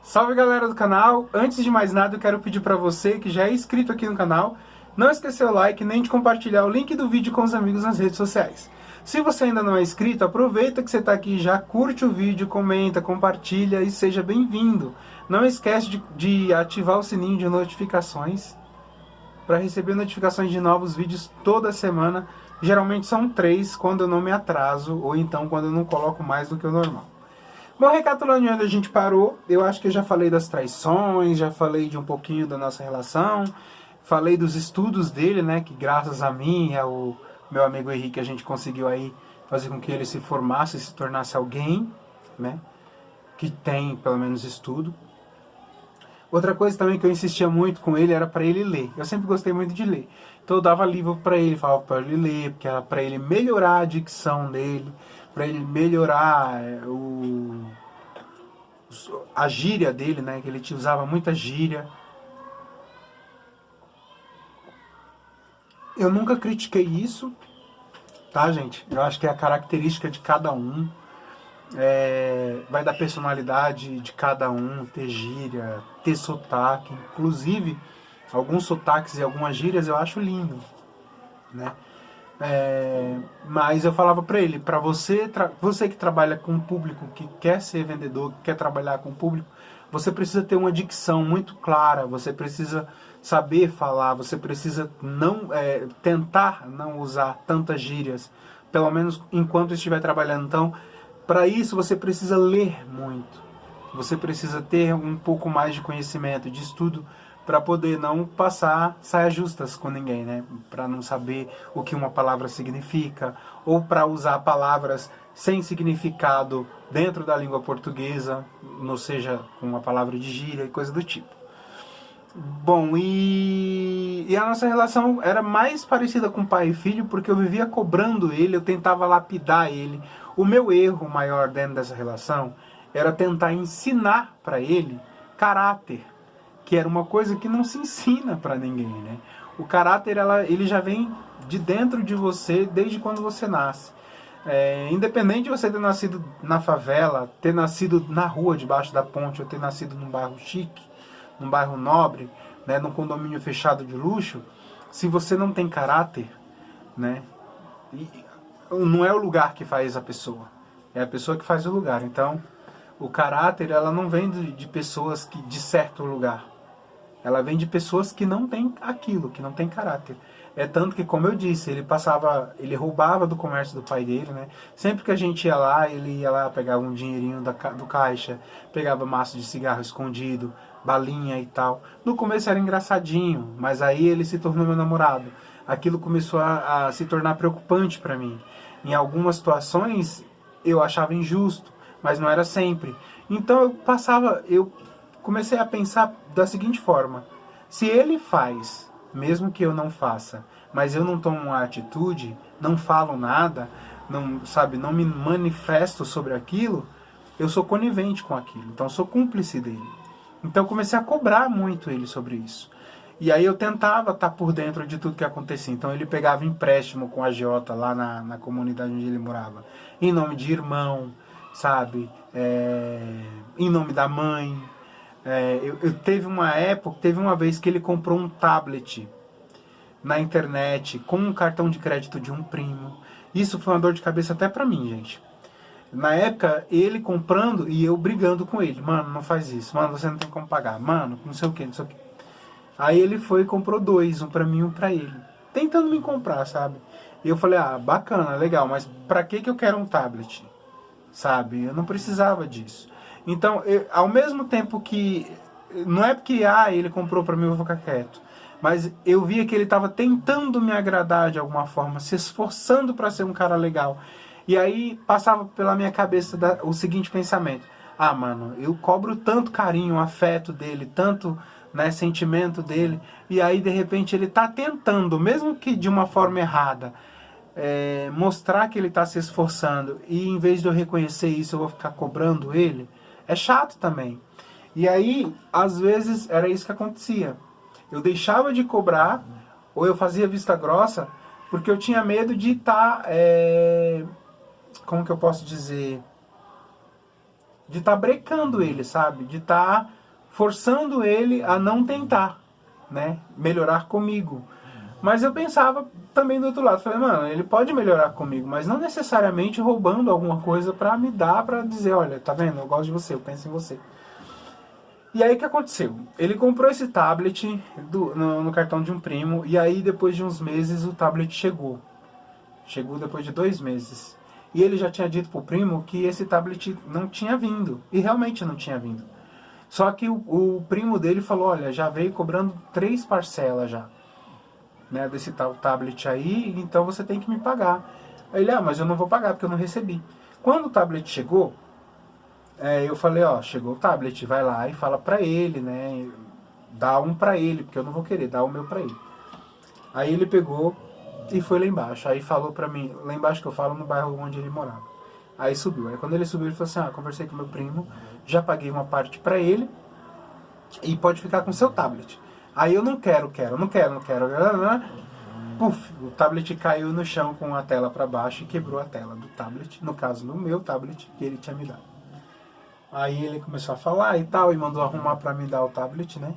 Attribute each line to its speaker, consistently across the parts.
Speaker 1: Salve galera do canal, antes de mais nada eu quero pedir para você que já é inscrito aqui no canal, não esquecer o like nem de compartilhar o link do vídeo com os amigos nas redes sociais. Se você ainda não é inscrito, aproveita que você está aqui, já curte o vídeo, comenta, compartilha e seja bem-vindo. Não esquece de ativar o sininho de notificações para receber notificações de novos vídeos toda semana. Geralmente são 3 quando eu não me atraso ou então quando eu não coloco mais do que o normal. Bom, recapitulando onde a gente parou, eu acho que eu já falei das traições, já falei de um pouquinho da nossa relação, falei dos estudos dele, né, que graças a mim e ao meu amigo Henrique a gente conseguiu aí fazer com que ele se formasse e se tornasse alguém, né, que tem pelo menos estudo. Outra coisa também que eu insistia muito com ele era para ele ler. Eu sempre gostei muito de ler. Então eu dava livro para ele, falava para ele ler, porque era para ele melhorar a dicção dele, para ele melhorar a gíria dele, né? Que ele usava muita gíria. Eu nunca critiquei isso, tá, gente? Eu acho que é a característica de cada um. Vai da personalidade de cada um, ter gíria, ter sotaque. Inclusive, alguns sotaques e algumas gírias eu acho lindo, né? Mas eu falava pra ele, pra você que trabalha com público, que quer ser vendedor, que quer trabalhar com público, você precisa ter uma dicção muito clara, você precisa saber falar, você precisa tentar não usar tantas gírias, pelo menos enquanto estiver trabalhando. Então, para isso você precisa ler muito, você precisa ter um pouco mais de conhecimento, de estudo, para poder não passar saias justas com ninguém, né? Para não saber o que uma palavra significa, ou para usar palavras sem significado dentro da língua portuguesa, não seja uma palavra de gíria e coisa do tipo. Bom, e a nossa relação era mais parecida com pai e filho, porque eu vivia cobrando ele, eu tentava lapidar ele. O meu erro maior dentro dessa relação era tentar ensinar para ele caráter, que era uma coisa que não se ensina para ninguém, né? O caráter, ele já vem de dentro de você desde quando você nasce. Independente de você ter nascido na favela, ter nascido na rua debaixo da ponte, ou ter nascido num bairro chique, num bairro nobre, né, num condomínio fechado de luxo, se você não tem caráter, né, não é o lugar que faz a pessoa, é a pessoa que faz o lugar. Então, o caráter, ela não vem de pessoas de certo lugar. Ela vem de pessoas que não têm aquilo, que não têm caráter. É tanto que, como eu disse, ele roubava do comércio do pai dele, né? Sempre que a gente ia lá, ele ia lá, pegava um dinheirinho do caixa, pegava maço de cigarro escondido, balinha e tal. No começo era engraçadinho, mas aí ele se tornou meu namorado. Aquilo começou a se tornar preocupante para mim. Em algumas situações, eu achava injusto, mas não era sempre. Então eu comecei a pensar da seguinte forma: se ele faz, mesmo que eu não faça, mas eu não tomo uma atitude, não falo nada, não me manifesto sobre aquilo, eu sou conivente com aquilo, então eu sou cúmplice dele. Então eu comecei a cobrar muito ele sobre isso. E aí eu tentava estar por dentro de tudo que acontecia. Então ele pegava empréstimo com a agiota lá na comunidade onde ele morava, em nome de irmão, sabe? Em nome da mãe. Teve uma vez que ele comprou um tablet na internet com um cartão de crédito de um primo. Isso foi uma dor de cabeça até pra mim, gente. Na época, ele comprando e eu brigando com ele. Mano, não faz isso. Mano, você não tem como pagar. Mano, não sei o que, não sei o que. Aí ele foi e comprou 2, um pra mim e um pra ele. Tentando me comprar, sabe? E eu falei, bacana, legal, mas pra que eu quero um tablet? Sabe? Eu não precisava disso. Então, ao mesmo tempo que... Não é porque, ele comprou pra mim, eu vou ficar quieto. Mas eu via que ele estava tentando me agradar de alguma forma, se esforçando para ser um cara legal. E aí passava pela minha cabeça o seguinte pensamento: mano, eu cobro tanto carinho, afeto dele, tanto, né, sentimento dele, e aí de repente ele está tentando, mesmo que de uma forma errada, mostrar que ele está se esforçando, e em vez de eu reconhecer isso eu vou ficar cobrando ele. É chato também. E aí, às vezes, era isso que acontecia. Eu deixava de cobrar, ou eu fazia vista grossa, porque eu tinha medo de estar, como que eu posso dizer, de estar brecando ele, sabe? De estar forçando ele a não tentar, né? Melhorar comigo. Mas eu pensava também do outro lado, falei, mano, ele pode melhorar comigo, mas não necessariamente roubando alguma coisa pra me dar, pra dizer, olha, tá vendo, eu gosto de você, eu penso em você. E aí o que aconteceu? Ele comprou esse tablet no cartão de um primo, e aí depois de uns meses o tablet chegou. Chegou depois de 2 meses. E ele já tinha dito pro primo que esse tablet não tinha vindo, e realmente não tinha vindo. Só que o primo dele falou, olha, já veio cobrando 3 parcelas já, né, desse tal tablet aí, então você tem que me pagar. Aí ele, mas eu não vou pagar porque eu não recebi. Quando o tablet chegou, eu falei, chegou o tablet, vai lá e fala pra ele, né, dá um pra ele, porque eu não vou querer, dá o meu pra ele. Aí ele pegou e foi lá embaixo, aí falou pra mim, lá embaixo que eu falo, no bairro onde ele morava. Aí subiu, aí quando ele subiu ele falou assim, conversei com meu primo, já paguei uma parte pra ele, e pode ficar com seu tablet. Aí eu não quero. Puf, o tablet caiu no chão com a tela para baixo e quebrou a tela do tablet, no caso no meu tablet que ele tinha me dado. Aí ele começou a falar e tal, e mandou arrumar para me dar o tablet, né?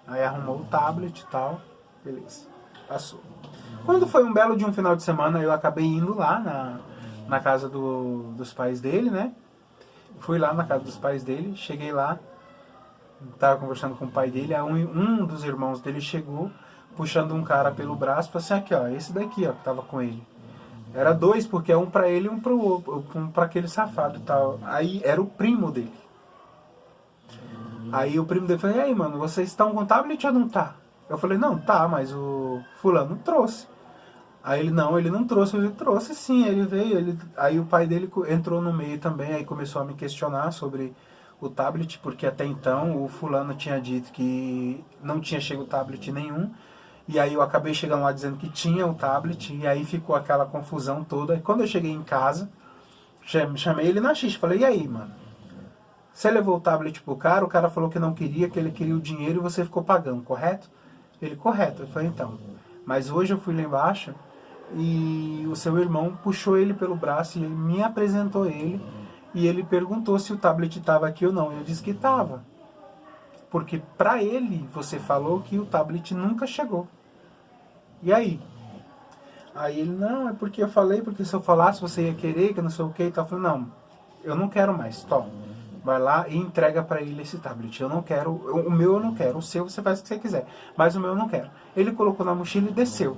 Speaker 1: Aí arrumou o tablet e tal, beleza, passou. Quando foi um belo de um final de semana, eu acabei indo lá na casa dos pais dele, né? Fui lá na casa dos pais dele, cheguei lá, tava conversando com o pai dele, aí um dos irmãos dele chegou, puxando um cara pelo braço, falou assim, aqui esse daqui que tava com ele. Era 2, porque é um pra ele e um pro outro, pra aquele safado e tal. Aí era o primo dele. Aí o primo dele falou, e aí mano, vocês estão com tablet ou não tá? Eu falei, não, tá, mas o fulano trouxe. Aí ele não trouxe, ele trouxe sim, ele veio, aí o pai dele entrou no meio também, aí começou a me questionar sobre o tablet, porque até então o fulano tinha dito que não tinha chegado tablet nenhum, e aí eu acabei chegando lá dizendo que tinha o tablet, e aí ficou aquela confusão toda. E quando eu cheguei em casa, chamei ele na xixi, falei, e aí, mano? Você levou o tablet pro cara, o cara falou que não queria, que ele queria o dinheiro e você ficou pagando, correto? Ele, correto. Eu falei, então, mas hoje eu fui lá embaixo e o seu irmão puxou ele pelo braço e me apresentou ele, e ele perguntou se o tablet estava aqui ou não. Eu disse que estava, porque pra ele você falou que o tablet nunca chegou. E aí? Aí ele, não, é porque eu falei, porque se eu falasse você ia querer, que não sei o que e tal. Eu falei, não, eu não quero mais, toma. Vai lá e entrega pra ele esse tablet. Eu não quero, o meu eu não quero, o seu você faz o que você quiser, mas o meu eu não quero. Ele colocou na mochila e desceu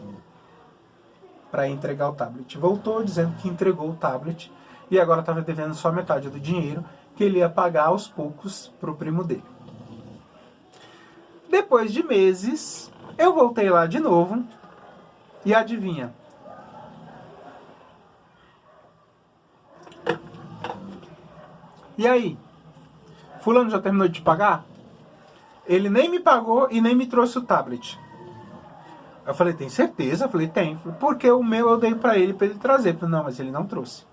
Speaker 1: para entregar o tablet. Voltou dizendo que entregou o tablet e agora estava devendo só metade do dinheiro que ele ia pagar aos poucos pro primo dele. Depois de meses, eu voltei lá de novo e adivinha? E aí? Fulano já terminou de pagar? Ele nem me pagou e nem me trouxe o tablet. Eu falei, tem certeza? Eu falei, tem. Porque o meu eu dei pra ele trazer. Eu falei, não, mas ele não trouxe.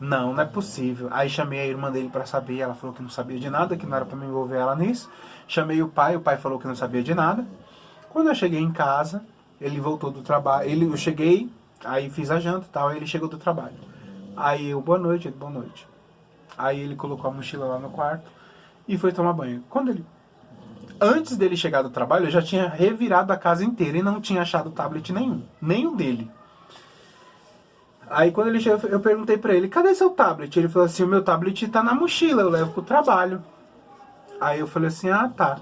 Speaker 1: Não, não é possível. Aí chamei a irmã dele pra saber, ela falou que não sabia de nada, que não era pra me envolver ela nisso. Chamei o pai falou que não sabia de nada. Quando eu cheguei em casa, ele voltou do trabalho. Eu cheguei, aí fiz a janta e tal, aí ele chegou do trabalho. Aí eu, boa noite, ele, boa noite. Aí ele colocou a mochila lá no quarto e foi tomar banho. Antes dele chegar do trabalho, eu já tinha revirado a casa inteira e não tinha achado tablet nenhum dele. Aí quando ele chegou, eu perguntei pra ele, cadê seu tablet? Ele falou assim, o meu tablet tá na mochila, eu levo pro trabalho. Aí eu falei assim, tá.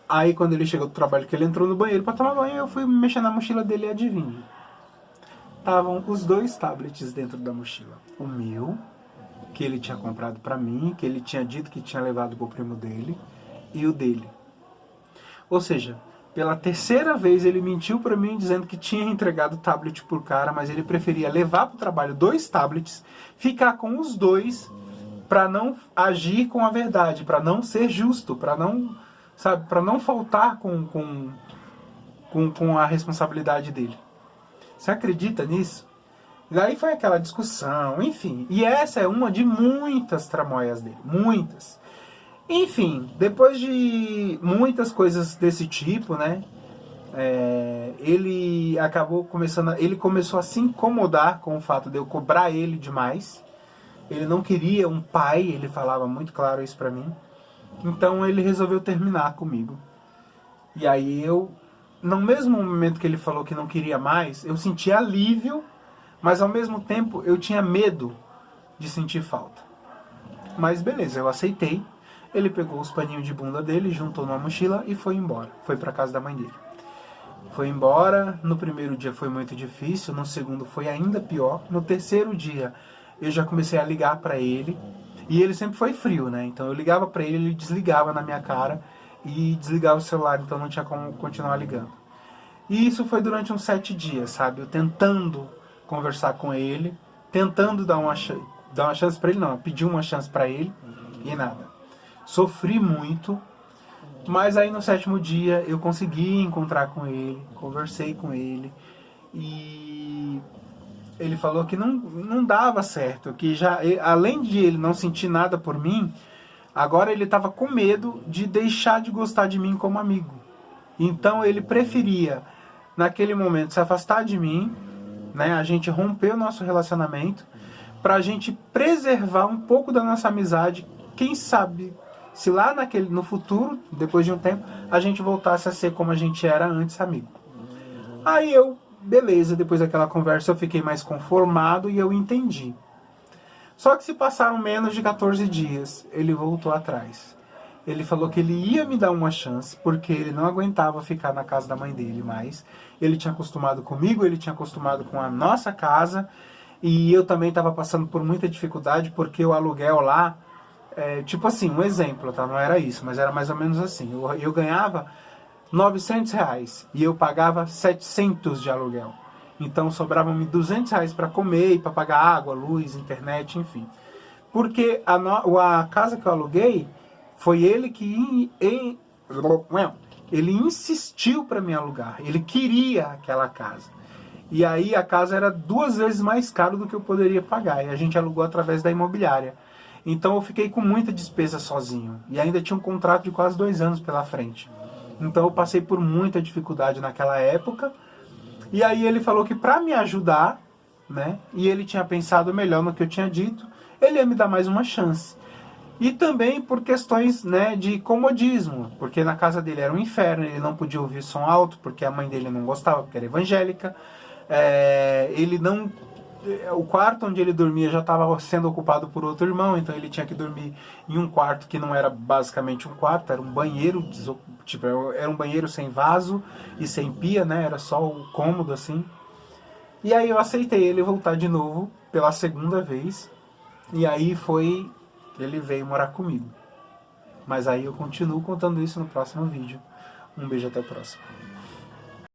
Speaker 1: Aí quando ele chegou do trabalho, que ele entrou no banheiro pra tomar banho, eu fui mexer na mochila dele e adivinha. Estavam os 2 tablets dentro da mochila. O meu, que ele tinha comprado pra mim, que ele tinha dito que tinha levado pro primo dele, e o dele. Ou seja, pela 3ª vez ele mentiu pra mim dizendo que tinha entregado o tablet pro cara, mas ele preferia levar pro trabalho 2 tablets, ficar com os 2 pra não agir com a verdade, pra não ser justo, pra não, sabe, para não faltar com a responsabilidade dele. Você acredita nisso? E daí foi aquela discussão, enfim. E essa é uma de muitas tramóias dele, muitas. Enfim, depois de muitas coisas desse tipo, né, ele acabou ele começou a se incomodar com o fato de eu cobrar ele demais, ele não queria um pai, ele falava muito claro isso pra mim. Então ele resolveu terminar comigo. E aí eu, no mesmo momento que ele falou que não queria mais, eu senti alívio, mas ao mesmo tempo eu tinha medo de sentir falta. Mas beleza, eu aceitei. Ele pegou os paninhos de bunda dele, juntou numa mochila e foi embora. Foi pra casa da mãe dele. Foi embora, no primeiro dia foi muito difícil, no segundo foi ainda pior. No terceiro dia eu já comecei a ligar pra ele. E ele sempre foi frio, né? Então eu ligava pra ele, ele desligava na minha cara e desligava o celular, então não tinha como continuar ligando. E isso foi durante uns 7 dias, sabe? Eu tentando conversar com ele, tentando dar uma chance pra ele, não, pedir uma chance pra ele e nada. Sofri muito, mas aí no 7º dia eu consegui encontrar com ele, conversei com ele e ele falou que não dava certo, que já, além de ele não sentir nada por mim, agora ele estava com medo de deixar de gostar de mim como amigo. Então ele preferia, naquele momento, se afastar de mim, né? A gente rompeu o nosso relacionamento, para a gente preservar um pouco da nossa amizade. Quem sabe, se lá no futuro, depois de um tempo, a gente voltasse a ser como a gente era antes, amigo. Aí eu, beleza, depois daquela conversa eu fiquei mais conformado e eu entendi. Só que se passaram menos de 14 dias, ele voltou atrás. Ele falou que ele ia me dar uma chance, porque ele não aguentava ficar na casa da mãe dele mais. Ele tinha acostumado comigo, ele tinha acostumado com a nossa casa, e eu também estava passando por muita dificuldade, porque o aluguel lá, tipo assim, um exemplo, tá? Não era isso, mas era mais ou menos assim. Eu ganhava R$ 900 e eu pagava 700 de aluguel. Então sobrava-me R$ 200 para comer e para pagar água, luz, internet, enfim. Porque a casa que eu aluguei, foi ele que ele insistiu para me alugar. Ele queria aquela casa. E aí a casa era 2 vezes mais caro do que eu poderia pagar. E a gente alugou através da imobiliária. Então eu fiquei com muita despesa sozinho. E ainda tinha um contrato de quase 2 anos pela frente. Então eu passei por muita dificuldade naquela época. E aí ele falou que para me ajudar, né, e ele tinha pensado melhor no que eu tinha dito, ele ia me dar mais uma chance. E também por questões, né, de comodismo, porque na casa dele era um inferno, ele não podia ouvir som alto, porque a mãe dele não gostava, porque era evangélica. O quarto onde ele dormia já estava sendo ocupado por outro irmão, então ele tinha que dormir em um quarto que não era basicamente um quarto, era um banheiro, era um banheiro sem vaso e sem pia, né? Era só o cômodo assim. E aí eu aceitei ele voltar de novo pela 2ª vez, e aí ele veio morar comigo. Mas aí eu continuo contando isso no próximo vídeo. Um beijo, até o próximo.